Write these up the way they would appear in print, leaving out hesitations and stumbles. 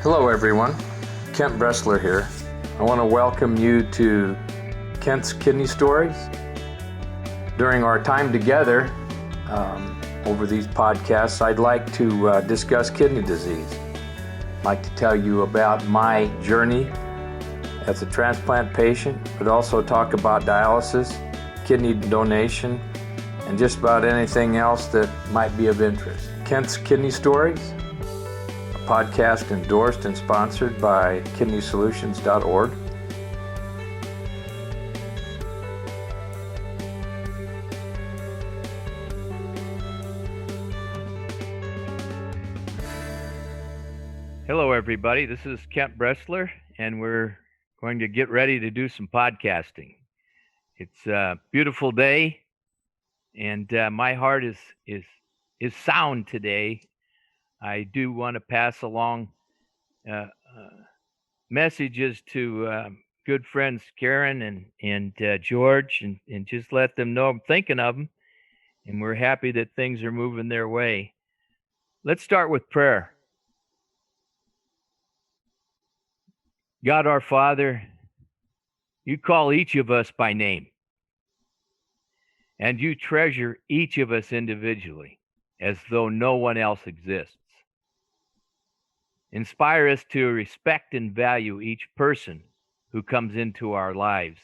Hello everyone, Kent Bressler here. I want to welcome you to Kent's Kidney Stories. During our time together over these podcasts, I'd like to discuss kidney disease. I'd like to tell you about my journey as a transplant patient, but also talk about dialysis, kidney donation, and just about anything else that might be of interest. Kent's Kidney Stories, podcast endorsed and sponsored by kidneysolutions.org. Hello everybody, this is Kent Bressler, and we're going to get ready to do some podcasting. It's a beautiful day, and my heart is sound today. I do want to pass along messages to good friends Karen and George, and just let them know I'm thinking of them, and we're happy that things are moving their way. Let's start with prayer. God our Father, you call each of us by name, and you treasure each of us individually as though no one else exists. Inspire us to respect and value each person who comes into our lives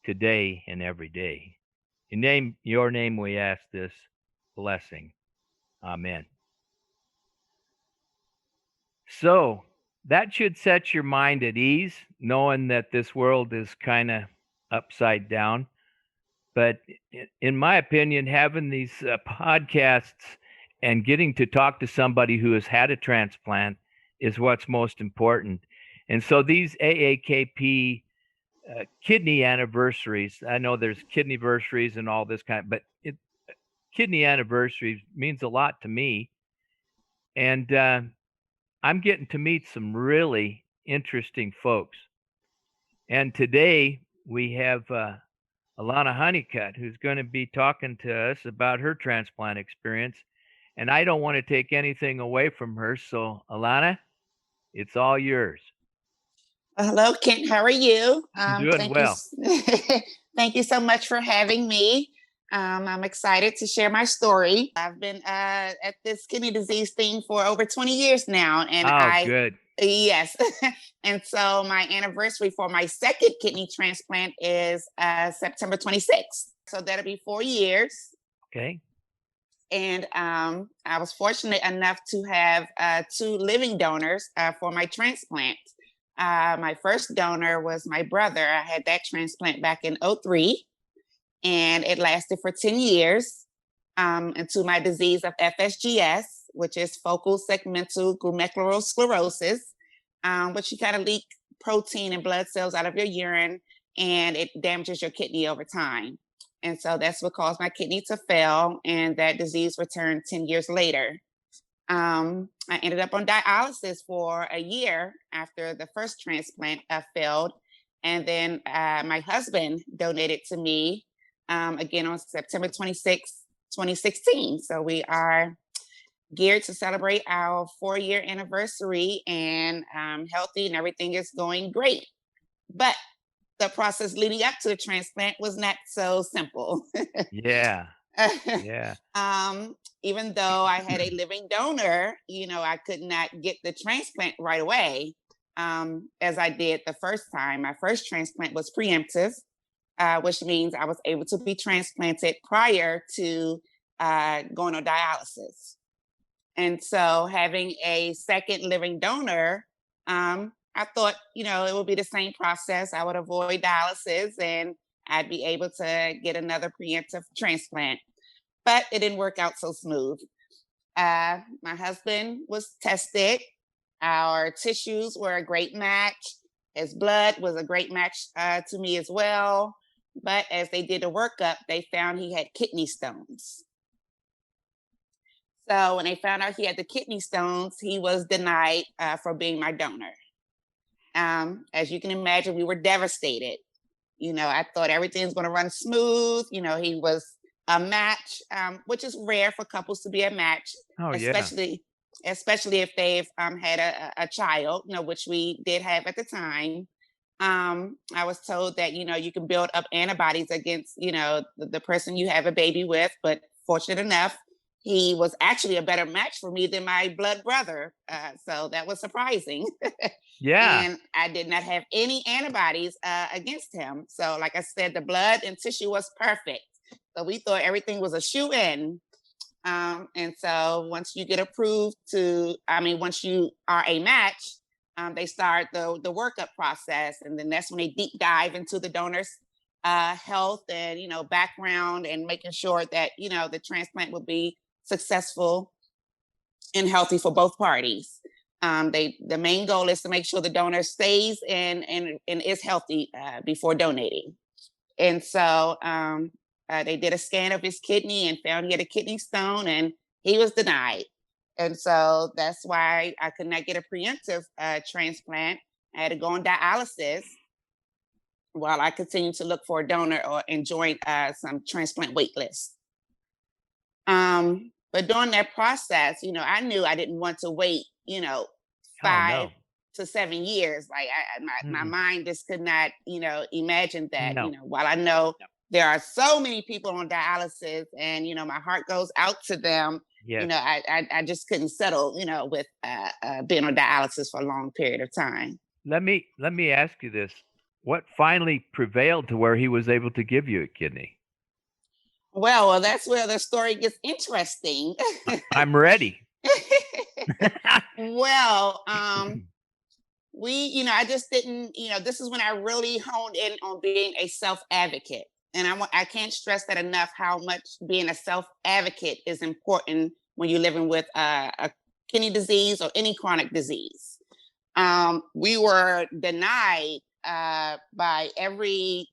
today and every day. In your name we ask this blessing. Amen. So that should set your mind at ease, knowing that this world is kind of upside down. But in my opinion, having these podcasts and getting to talk to somebody who has had a transplant is what's most important. And so these AAKP kidney anniversaries, I know there's kidney anniversaries and all this but kidney anniversaries means a lot to me. And I'm getting to meet some really interesting folks. And today we have Alana Hunnicutt, who's going to be talking to us about her transplant experience. And I don't want to take anything away from her. So Alana, it's all yours. Hello, Kent. How are you? Doing well. Thank you so much for having me. I'm excited to share my story. I've been at this kidney disease thing for over 20 years now. And good. Yes. And so my anniversary for my second kidney transplant is September 26th. So that'll be 4 years. Okay. And I was fortunate enough to have 2 living donors for my transplant. My first donor was my brother. I had that transplant back in 2003, and it lasted for 10 years into my disease of FSGS, which is focal segmental glomerulosclerosis, which you kind of leak protein and blood cells out of your urine, and it damages your kidney over time. And so that's what caused my kidney to fail, and that disease returned 10 years later. I ended up on dialysis for a year after the first transplant failed. And then my husband donated to me again on September 26, 2016. So we are geared to celebrate our 4-year anniversary, and I'm healthy and everything is going great. But the process leading up to the transplant was not so simple. Yeah. Yeah. Even though I had a living donor, I could not get the transplant right away, as I did the first time. My first transplant was preemptive, which means I was able to be transplanted prior to going on dialysis. And so having a second living donor, I thought, it would be the same process. I would avoid dialysis and I'd be able to get another preemptive transplant. But it didn't work out so smooth. My husband was tested. Our tissues were a great match. His blood was a great match to me as well. But as they did a workup, they found he had kidney stones. So when they found out he had the kidney stones, he was denied for being my donor. As you can imagine, we were devastated. I thought everything was going to run smooth. He was a match, which is rare for couples to be a match, especially especially if they've had a child, which we did have at the time. I was told that, you can build up antibodies against, the person you have a baby with, but fortunate enough, he was actually a better match for me than my blood brother. So that was surprising. Yeah. And I did not have any antibodies against him. So, like I said, the blood and tissue was perfect. So we thought everything was a shoe in. And so once you get approved once you are a match, they start the workup process, and then that's when they deep dive into the donor's health and background, and making sure that the transplant will be successful and healthy for both parties. The main goal is to make sure the donor stays and is healthy before donating. And so they did a scan of his kidney and found he had a kidney stone, and he was denied. And so that's why I could not get a preemptive transplant. I had to go on dialysis while I continued to look for a donor and join some transplant wait lists. But during that process, I knew I didn't want to wait, Oh, 5 no. to 7 years. Like my Mm-mm. mind just could not, imagine that. No. While I know No. there are so many people on dialysis, and my heart goes out to them. Yes. I just couldn't settle, with being on dialysis for a long period of time. Let me ask you this. What finally prevailed to where he was able to give you a kidney? Well, that's where the story gets interesting. I'm ready. Well, I just didn't, this is when I really honed in on being a self advocate. And I can't stress that enough, how much being a self advocate is important when you're living with a kidney disease or any chronic disease. We were denied by every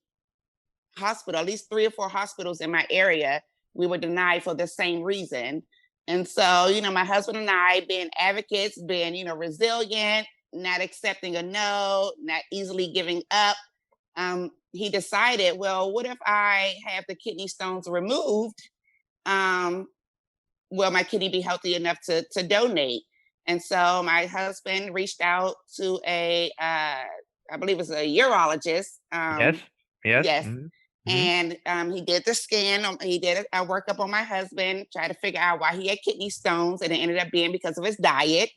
hospital, at least 3 or 4 hospitals in my area. We were denied for the same reason. And so, my husband and I, being advocates, being, resilient, not accepting a no, not easily giving up, he decided, well, what if I have the kidney stones removed? Will my kidney be healthy enough to donate? And so my husband reached out to I believe it was a urologist. Yes. Yes. Yes. Mhm. Mhm. And he did the scan. He did a workup on my husband, tried to figure out why he had kidney stones, and it ended up being because of his diet,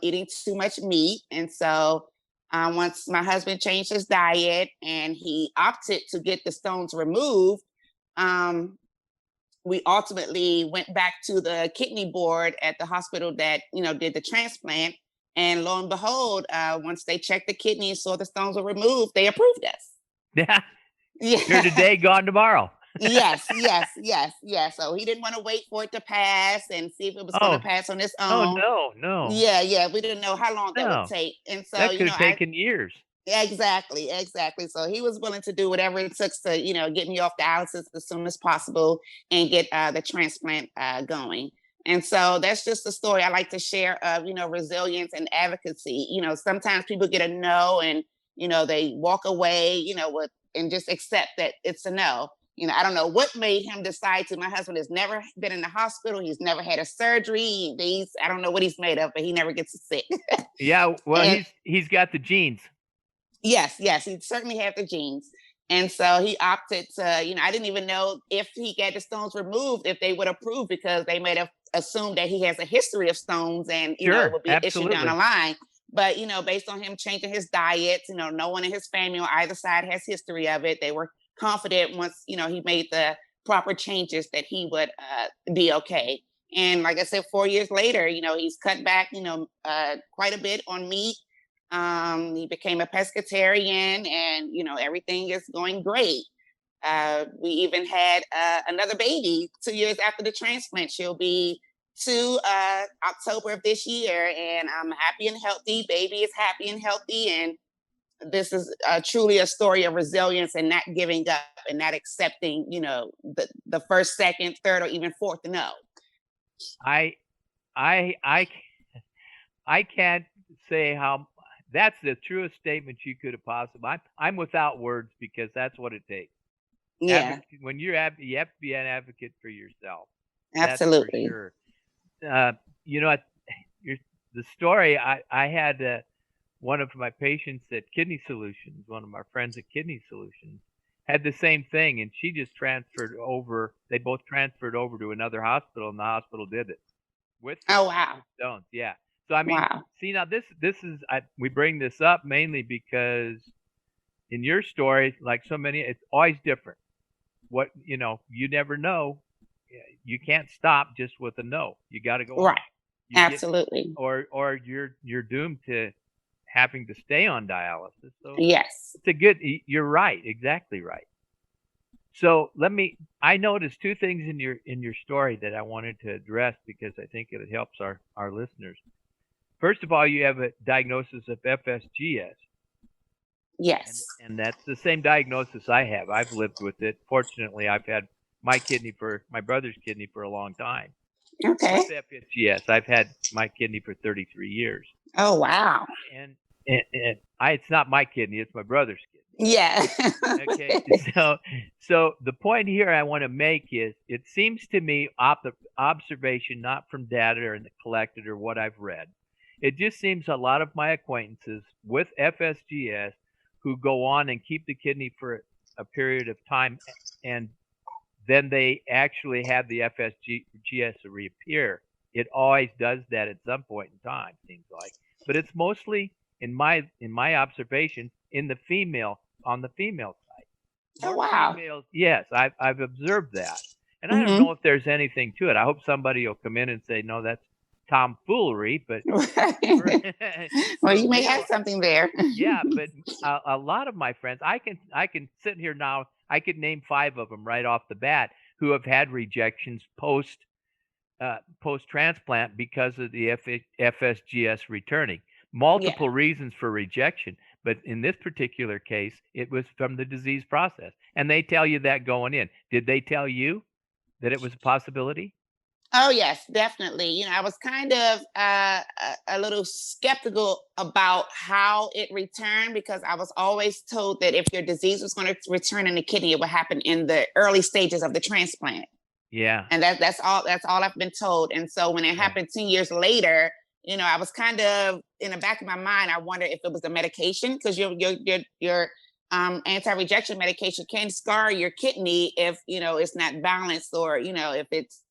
eating too much meat. And so once my husband changed his diet and he opted to get the stones removed, um, we ultimately went back to the kidney board at the hospital that did the transplant. And lo and behold, once they checked the kidney and saw the stones were removed, they approved us. Yeah. Here Yeah. today, gone tomorrow. Yes, yes, yes, yes. So he didn't want to wait for it to pass and see if it was going to Oh. pass on its Oh, own. no, no, Yeah, yeah. We didn't know how long that would no. take. And so, That could have taken years. exactly, exactly. So he was willing to do whatever it took to, get me off dialysis as soon as possible and get the transplant going. And so that's just the story I like to share of, resilience and advocacy. Sometimes people get a no, and, they walk away, and just accept that it's a no. I don't know what made him decide to. My husband has never been in the hospital. He's never had a surgery. I don't know what he's made of, but he never gets sick. Yeah, well, And he's got the genes. yes, yes, he certainly had the genes. And so he opted to, I didn't even know if he got the stones removed, if they would approve, because they might have assumed that he has a history of stones and, it Sure, would be an issue down the absolutely. line. But, based on him changing his diet, no one in his family on either side has history of it. They were confident once, he made the proper changes that he would be okay. And like I said, 4 years later, he's cut back, quite a bit on meat. He became a pescatarian, and everything is going great. We even had another baby 2 years after the transplant. She'll be 2 October of this year, and I'm happy and healthy. Baby is happy and healthy, and this is truly a story of resilience and not giving up and not accepting, the first, second, third, or even fourth no. I I I I can't say how that's the truest statement you could have possibly. I'm without words because that's what it takes. Yeah, When you have to be an advocate for yourself. That's for absolutely. sure. Uh, you know, the story, I had one of my patients at Kidney Solutions, one of my friends at Kidney Solutions, had the same thing, and she just transferred over. They both transferred over to another hospital, and the hospital did it with the Oh, wow. stones. Yeah. So I mean, Wow. see now this is we bring this up mainly because in your story, like so many, it's always different. What you never know. You can't stop just with a no. You got to go on. Right. You get Absolutely. or you're doomed to having to stay on dialysis. So Yes. it's a good. You're right, exactly right. So I noticed two things in your story that I wanted to address because I think it helps our listeners. First of all, you have a diagnosis of FSGS, Yes. and that's the same diagnosis I have. I've lived with it. Fortunately, I've had my brother's kidney for a long time. Okay. With FSGS, I've had my kidney for 33 years. Oh, wow. And it's not my kidney, it's my brother's kidney. Yeah. Okay. So the point here I want to make is it seems to me observation, not from data or collected or what I've read. It just seems a lot of my acquaintances with FSGS who go on and keep the kidney for a period of time and then they actually have the FSGS reappear. It always does that at some point in time, seems like. But it's mostly in my observation on the female side. Oh, More wow. females, yes, I've observed that, and I don't Hmm. know if there's anything to it. I hope somebody will come in and say no, that's tomfoolery, but Well, for you may have real, something there. yeah. But a lot of my friends, I can sit here now. I could name 5 of them right off the bat who have had rejections post transplant because of the FSGS returning. Yeah. Multiple reasons for rejection, but in this particular case, it was from the disease process. And they tell you that going in. Did they tell you that it was a possibility? Oh, yes, definitely. I was kind of a little skeptical about how it returned because I was always told that if your disease was going to return in the kidney, it would happen in the early stages of the transplant. Yeah, And that's all I've been told. And so when it yeah, happened 10 years later, I was kind of in the back of my mind. I wondered if it was the medication because your anti-rejection medication can scar your kidney if it's not balanced or if it's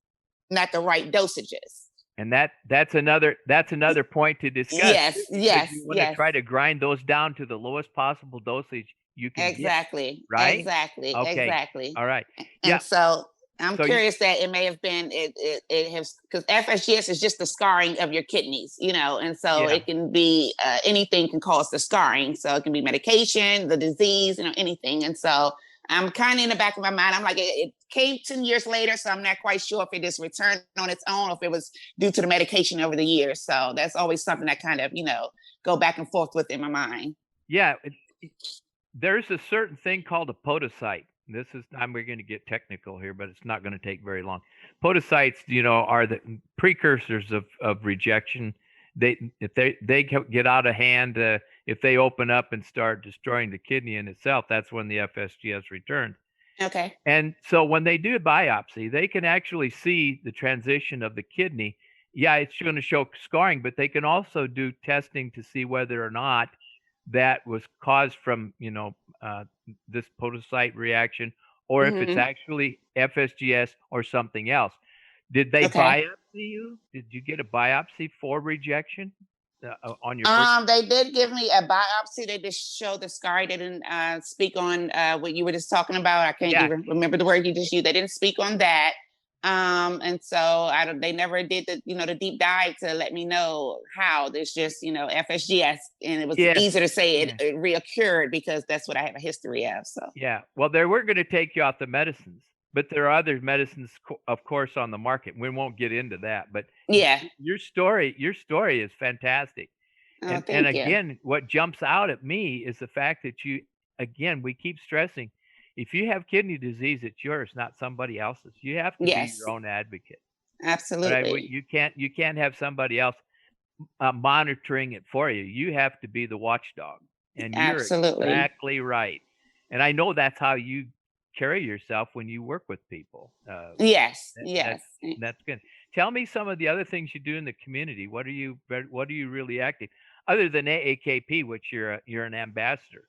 not the right dosages. and that's another point to discuss Yes, too, because yes, you want to yes. try to grind those down to the lowest possible dosage you can get, Exactly, right? exactly, Okay, exactly. all right, yeah. And so I'm So you, curious that it may have been it has because FSGS is just the scarring of your kidneys, and so yeah, it can be anything can cause the scarring. So it can be medication, the disease, anything. And so I'm kind of in the back of my mind. I'm like, it came 10 years later, so I'm not quite sure if it just returned on its own or if it was due to the medication over the years. So that's always something that kind of go back and forth with in my mind. yeah. There's a certain thing called a podocyte. We're going to get technical here, but it's not going to take very long. Podocytes, are the precursors of rejection. If they get out of hand, if they open up and start destroying the kidney in itself, that's when the FSGS returns. Okay. And so when they do a biopsy, they can actually see the transition of the kidney. Yeah, it's going to show scarring, but they can also do testing to see whether or not that was caused from, this podocyte reaction, or if it's Hmm. actually FSGS or something else. Did they Okay. biopsy you? Did you get a biopsy for rejection on your first? They did give me a biopsy. They just showed the scar. They didn't speak on what you were just talking about. I can't Yeah, even remember the word you just used. They didn't speak on that. And so I don't. They never did the deep dive to let me know how. There's just FSGS, and it was yes, easier to say yeah. it reoccurred because that's what I have a history of. So Yeah. Well, they were going to take you off the medicines, but there are other medicines, of course, on the market. We won't get into that. But yeah. your story is fantastic. Oh, And thank you. again, what jumps out at me is the fact that we keep stressing, if you have kidney disease, it's yours, not somebody else's. You have to be your Yes, own advocate. All right. absolutely, You can't have somebody else monitoring it for you. You have to be the watchdog, and you're absolutely. exactly right. And I know that's how carry yourself when you work with people. Yes, That, that yes. that's good. Tell me some of the other things you do in the community. What are you really active other than AAKP, which you're an ambassador?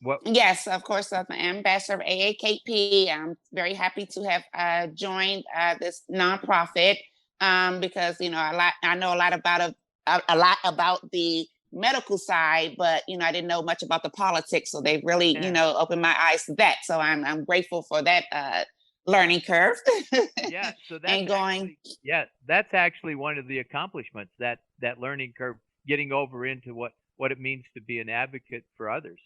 What? Yes, of course, I'm an ambassador of AAKP. I'm very happy to have joined this nonprofit because I know a lot about the medical side, but I didn't know much about the politics. So they really Yeah, opened my eyes to that. So I'm grateful for that learning curve yeah. So and going. that's actually one of the accomplishments, that learning curve, getting over into what it means to be an advocate for others.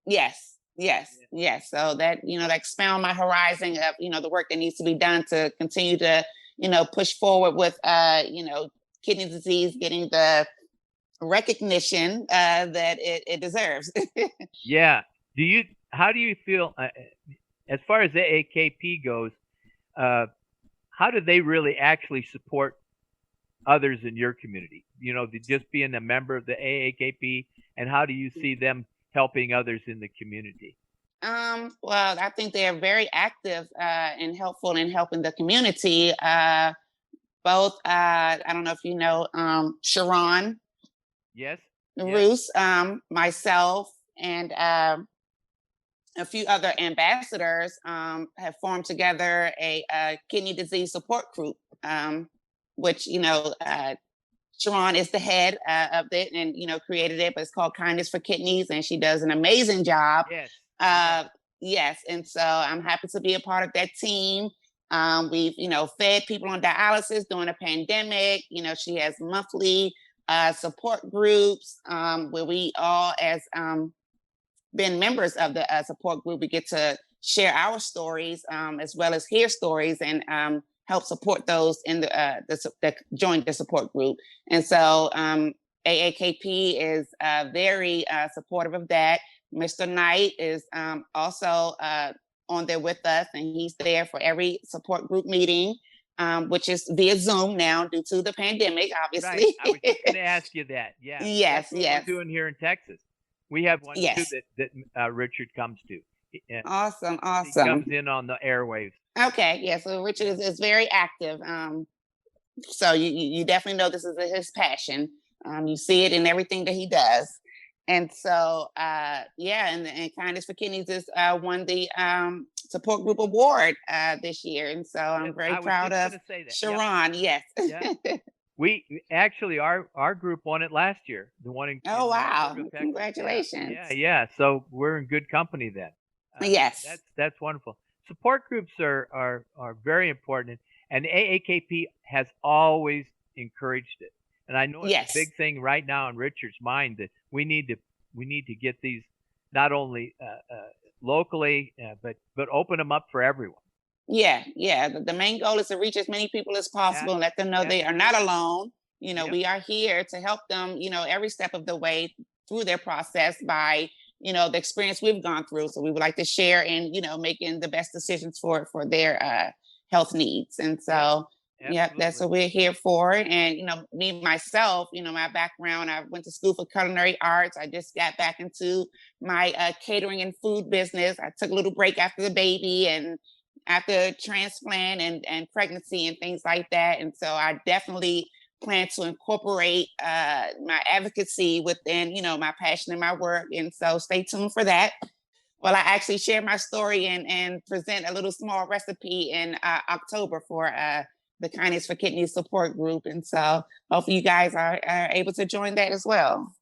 Yes, yes, Yeah. yes. So that, that expand my horizon of, the work that needs to be done to continue to, push forward with, kidney disease, getting the recognition that it deserves. Yeah. How do you feel as far as the AAKP goes? Uh, how do they really actually support others in your community? Just being a member of the AAKP, and how do you see them helping others in the community? Well, I think they are very active and helpful in helping the community. Both, I don't know if you know, Sharon Yes. Yes. Roos, myself, and a few other ambassadors have formed together a kidney disease support group, which Sharon is the head of it, and created it. But it's called Kindness for Kidneys, and she does an amazing job. Yes. Yes. Uh, yes, and so I'm happy to be a part of that team. We've fed people on dialysis during a pandemic. She has monthly support groups where we all, as been members of the support group, we get to share our stories as well as hear stories and help support those in that join the support group. And so AAKP is very supportive of that. Mr. Knight is also on there with us, and he's there for every support group meeting, which is via Zoom now due to the pandemic, Right. obviously. I was just going to ask you that. Yeah, that's Yes, what we're yes, doing here in Texas. We have one too yes. that Richard comes to. Awesome, He comes awesome. in on the airwaves. Okay, yeah. So Richard Yeah. is very active. So you definitely know this is his passion. You see it in everything that he does. And so yeah, and Kindness for Kidneys is won the support group award this year, and so Yes. I'm very I was proud just of going to say that. Yep. Sharon. Yes. Yeah. We actually, our group won it last year. The one Oh in wow! Central Texas. Yeah, yeah, Congratulations. yeah. So we're in good company then. Yes. That's wonderful. Support groups are very important, and AAKP has always encouraged it. And I know it's a Yes. big thing right now in Richard's mind that we need to get these not only locally, but open them up for everyone. Yeah, yeah. The main goal is to reach as many people as Yeah, possible and let them know they are not absolutely. alone. Yep. We are here to help them, every step of the way through their process by, the experience we've gone through. So we would like to share in, making the best decisions for their health needs. And Yep. so, yeah, that's Absolutely. what we're here for. And, me, myself, my background, I went to school for culinary arts. I just got back into my catering and food business. I took a little break after the baby and after transplant and pregnancy and things like that. And so I definitely plan to incorporate my advocacy within, my passion and my work. And so stay tuned for that. Well, I actually share my story and present a little small recipe in October for the Kindness for Kidney support group. And so hopefully you guys are able to join that as well.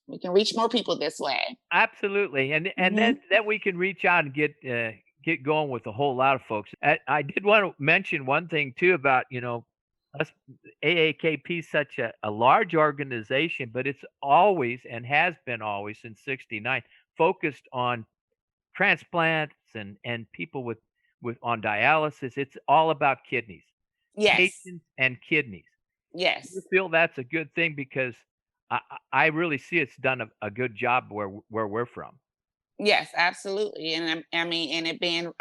We can reach more people this way. Absolutely, and Hmm. then we can reach out and get going with a whole lot of folks. I did want to mention one thing too about us. AAKP is such a large organization, but it's always and has been always since '69 focused on transplants and people with on dialysis. It's all about kidneys, Yes. patients and kidneys. Do you Yes. feel that's a good thing? Because I really see it's done a good job where we're from. Yes, absolutely. And I mean, and it being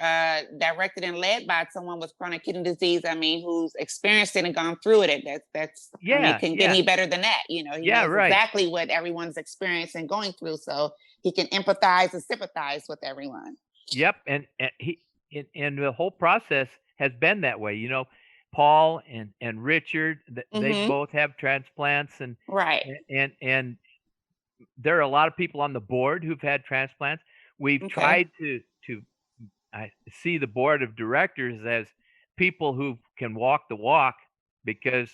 directed and led by someone with chronic kidney disease, I mean, who's experienced it and gone through it. I mean, Yeah, can get yeah, any better than that? He yeah, knows right. exactly what everyone's experiencing and going through. So he can empathize and sympathize with everyone. Yep, and and the whole process has been that way. Paul and Richard, they Mm-hmm. both have transplants, and Right. and there are a lot of people on the board who've had transplants. We've Okay. tried to I see the board of directors as people who can walk the walk because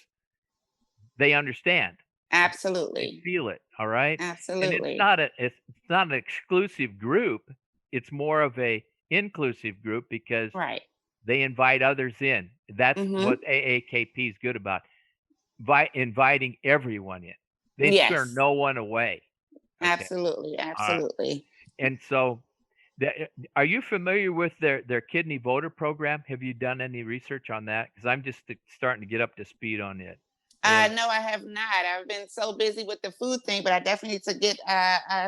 they understand. They Absolutely. feel it, all right? And Absolutely. it's not an exclusive group. It's more of a inclusive group because Right. they invite others in. That's Mm-hmm. what AAKP is good about. Inviting everyone in. They turn Yes. no one away. Okay. Absolutely. Uh, Absolutely. and so are you familiar with their kidney voter program? Have you done any research on that? Because I'm just starting to get up to speed on it. No, I have not. I've been so busy with the food thing, but I definitely need to get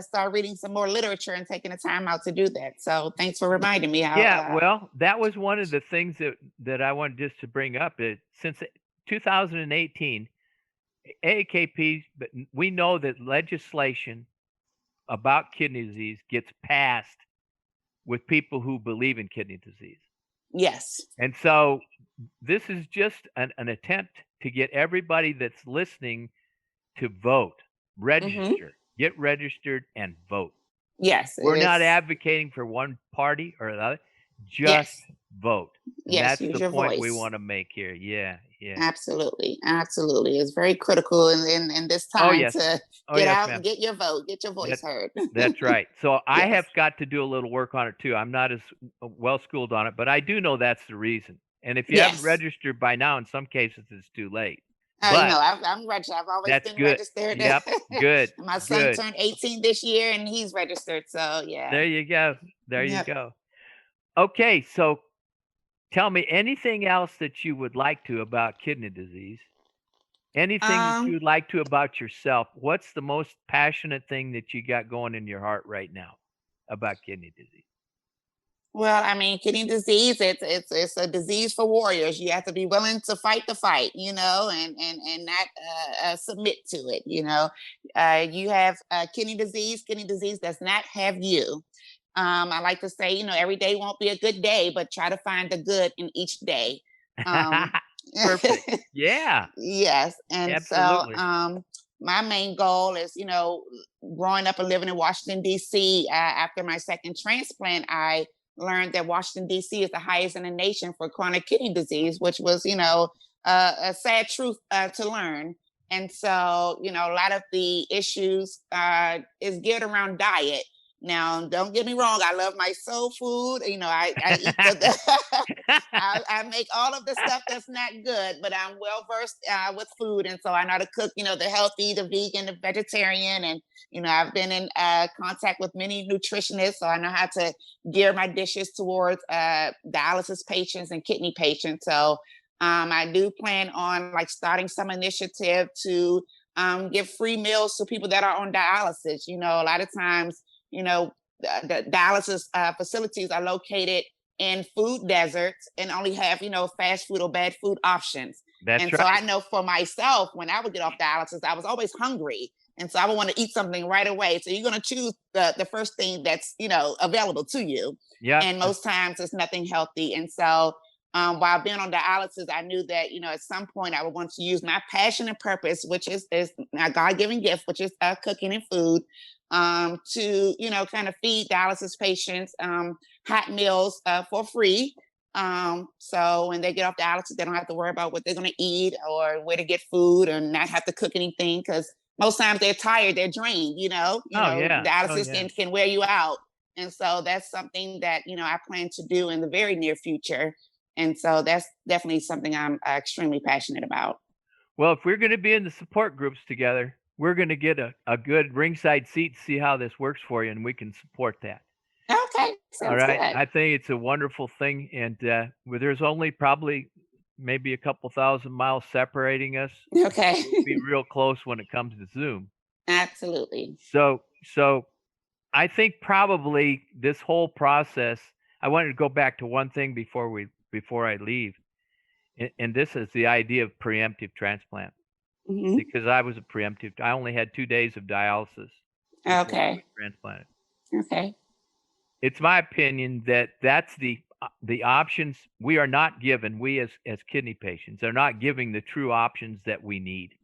start reading some more literature and taking the time out to do that. So thanks for reminding me. I'll Yeah, well, that was one of the things that I wanted just to bring up. Since 2018, AAKP, but we know that legislation about kidney disease gets passed with people who believe in kidney disease. yes. And so this is just an attempt to get everybody that's listening to vote, Mm-hmm. get registered and vote. Yes, it We're not is. advocating for one party or another, just Yes. vote. And Yes, that's use the your point we voice. want to make here. Yeah, yeah. Absolutely. Absolutely. It's very critical in this Oh, time yes. to Oh, get yes, out and ma'am. get your vote, get your That voice heard. that's right. So I Yes. have got to do a little work on it too. I'm not as well schooled on it, but I do know that's the reason. And if you haven't Yes. registered by now, in some cases it's too late. But I'm registered. I've always that's been good. registered. Yep. Good. My son Good. turned 18 this year and he's registered. So yeah. There you go. There you Yep. go. Okay, so tell me anything else that you would like to about kidney disease. Anything that you Um, would like to about yourself. What's the most passionate thing that you got going in your heart right now about kidney disease? well, I mean, kidney disease, it's a disease for warriors. You have to be willing to fight the fight, and not submit to it. You have kidney disease. Kidney disease does not have you. I like to say, every day won't be a good day, but try to find the good in each day. Um, Perfect. Yeah, yes, and so absolutely. my main goal is, growing up and living in Washington D.C. After my second transplant, I learned that Washington D.C. is the highest in the nation for chronic kidney disease, which was, a sad truth to learn. And so, a lot of the issues is geared around diet. Now, don't get me wrong. I love my soul food. I eat I make all of the stuff that's not good, but I'm well versed with food, and so I know how to cook. The healthy, the vegan, the vegetarian, and I've been in contact with many nutritionists, so I know how to gear my dishes towards dialysis patients and kidney patients. So I do plan on like starting some initiative to give free meals to people that are on dialysis. A lot of times, the dialysis facilities are located in food deserts and only have fast food or bad food options. That's And so right. I know for myself, when I would get off dialysis, I was always hungry, and so I would want to eat something right away. So you're going to choose the first thing that's available to you, Yep. and most times it's nothing healthy. And so while being on dialysis, I knew that at some point I would want to use my passion and purpose, which is a God-given gift, which is cooking and food, to kind of feed dialysis patients hot meals for free. So when they get off dialysis, they don't have to worry about what they're going to eat or where to get food, and not have to cook anything, because most times they're tired, they're drained. Oh yeah. Oh Dialysis yeah. can wear you out, and so that's something that I plan to do in the very near future. And so that's definitely something I'm extremely passionate about. Well, if we're going to be in the support groups together, we're going to get a good ringside seat to see how this works for you, and we can support that. Okay, All sounds right. good. I think it's a wonderful thing. And there's only probably maybe a couple thousand miles separating us. Okay. We'll be real close when it comes to Zoom. Absolutely. So I think probably this whole process, I wanted to go back to one thing before I leave. And this is the idea of preemptive transplant, Hmm. because I was a preemptive. I only had 2 days of dialysis before I was Okay. transplanted. Okay. It's my opinion that that's the the options we are not given, we as kidney patients are not giving the true options that we need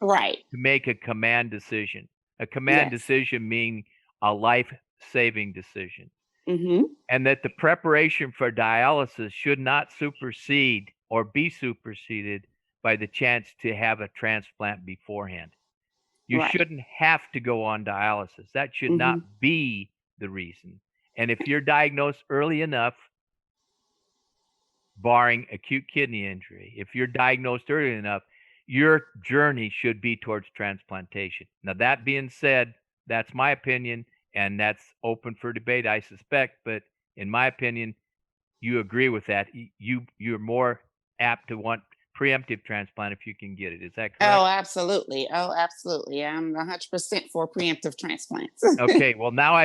Right. to make a command decision. A command Yes. decision meaning a life-saving decision. Mm-hmm. And that the preparation for dialysis should not supersede or be superseded by the chance to have a transplant beforehand. You Right. shouldn't have to go on dialysis. That should Mm-hmm. not be the reason. And if you're diagnosed early enough, barring acute kidney injury, if you're diagnosed early enough, your journey should be towards transplantation. Now, that being said, that's my opinion, and that's open for debate, I suspect. But in my opinion, you agree with that. You're more apt to want preemptive transplant if you can get it. Is that correct? Oh, absolutely. Oh, absolutely. I'm 100% for preemptive transplants. Okay. Well, now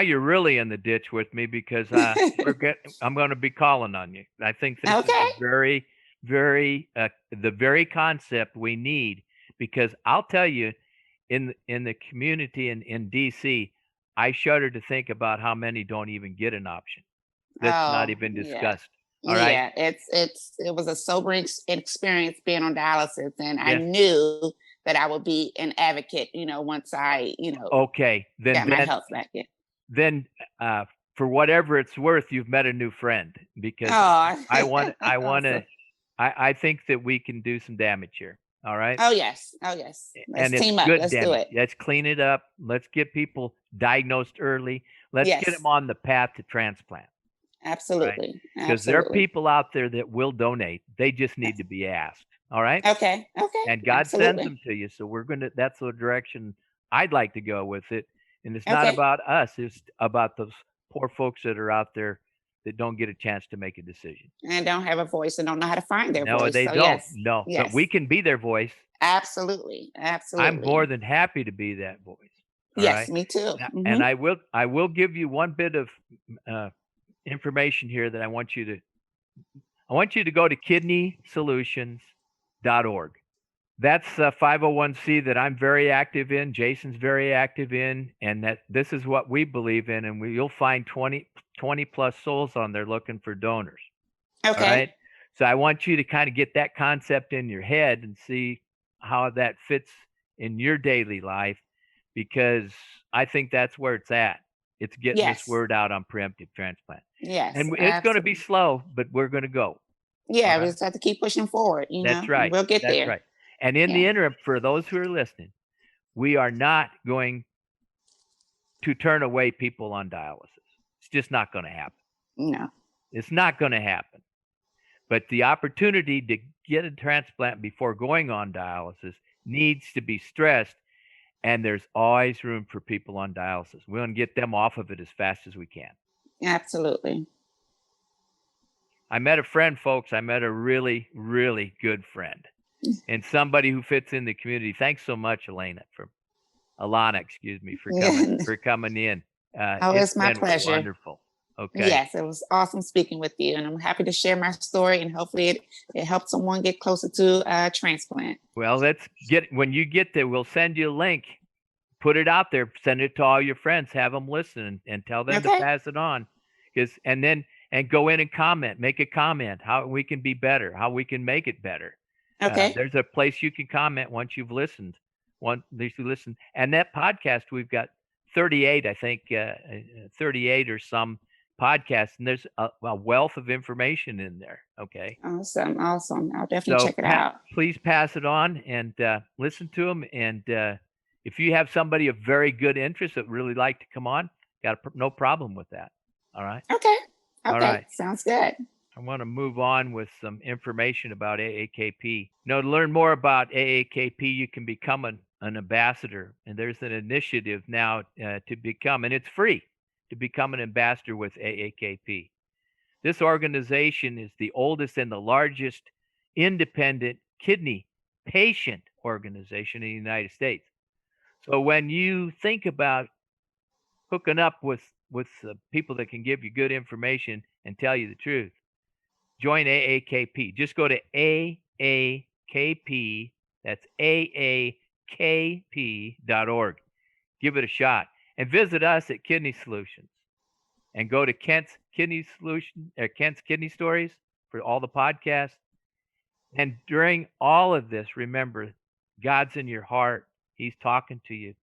you're really in the ditch with me because I'm going to be calling on you. I think this is Okay. a very, very the very concept we need because I'll tell you, in the community in DC, I shudder to think about how many don't even get an option. That's not Oh, even yeah. discussed. All right. Yeah, it was a sobering experience being on dialysis, and I Yes. knew that I would be an advocate, once I, Okay. got my health back. Yeah. Then for whatever it's worth, you've met a new friend because Oh, I want to awesome. I think that we can do some damage here. All right. Oh yes. Oh yes. Let's And it's team up. good Let's do damage. it. Let's clean it up. Let's get people diagnosed early. Let's get them Yes. on the path to transplant. Right. Absolutely. Because there are Absolutely. people out there that will donate. They just need to be asked. All right. Okay. Okay. And God sends Absolutely. them to you. So that's the direction I'd like to go with it. And it's not Okay. about us, it's about those poor folks that are out there that don't get a chance to make a decision. And don't have a voice and don't know how to find their No, voice. they So don't. yes. No, but we Yes. can be their voice. Absolutely. I'm more Absolutely. than happy to be that voice. All Yes, right. me too. And Hmm. I will give you one bit of uh, information here that I want you to go to kidneysolutions.org. That's a 501c that I'm very active in. Jason's very active in, and that this is what we believe in. And you'll find 20 plus souls on there looking for donors. All right. Okay. So I want you to kind of get that concept in your head and see how that fits in your daily life, because I think that's where it's at. It's getting this Yes. word out on preemptive transplant. Yes. And it's going to be Absolutely. slow, but we're going to go. All Yeah, we right. just have to keep pushing forward, That's and right. we'll get That's there. right. And in the Yeah. interim, for those who are listening, we are not going to turn away people on dialysis. It's just not going to happen. No. It's not going to happen. But the opportunity to get a transplant before going on dialysis needs to be stressed. And there's always room for people on dialysis. We want to get them off of it as fast as we can. Absolutely. I met a friend, folks. I met a really, really good friend and somebody who fits in the community. Thanks so much, Alana, excuse me, for coming in. Oh, It's it's my been pleasure. wonderful. Okay. Yes, it was awesome speaking with you, and I'm happy to share my story, and hopefully it helps someone get closer to transplant. Well, when you get there, we'll send you a link. Put it out there. Send it to all your friends. Have them listen and tell them to Okay. pass it on. And go in and comment. Make a comment. How we can be better. How we can make it better. Okay. There's a place you can comment once you've listened. Once you listen, and that podcast we've got 38, I think, 38 or some podcasts, and there's a wealth of information in there. Okay. Awesome. Awesome. I'll definitely So check it out. please pass it on and listen to them. And if you have somebody of very good interest that really like to come on, no problem with that. All right. Okay. All Okay. right. Sounds good. I want to move on with some information about AAKP. To learn more about AAKP, you can become an ambassador. And there's an initiative now to become, and it's free, to become an ambassador with AAKP. This organization is the oldest and the largest independent kidney patient organization in the United States. So when you think about hooking up with people that can give you good information and tell you the truth, join AAKP. Just go to AAKP, that's AAKP.org. Give it a shot. And visit us at Kidney Solutions. and go to Kent's Kidney Stories for all the podcasts. And during all of this, remember, God's in your heart. He's talking to you.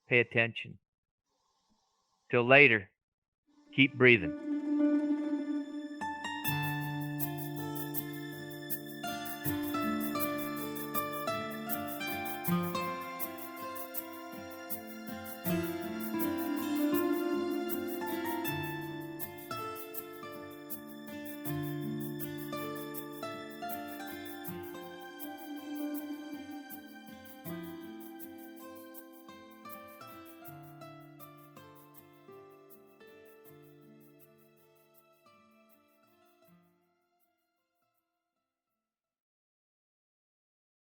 Pay attention. Till later, keep breathing.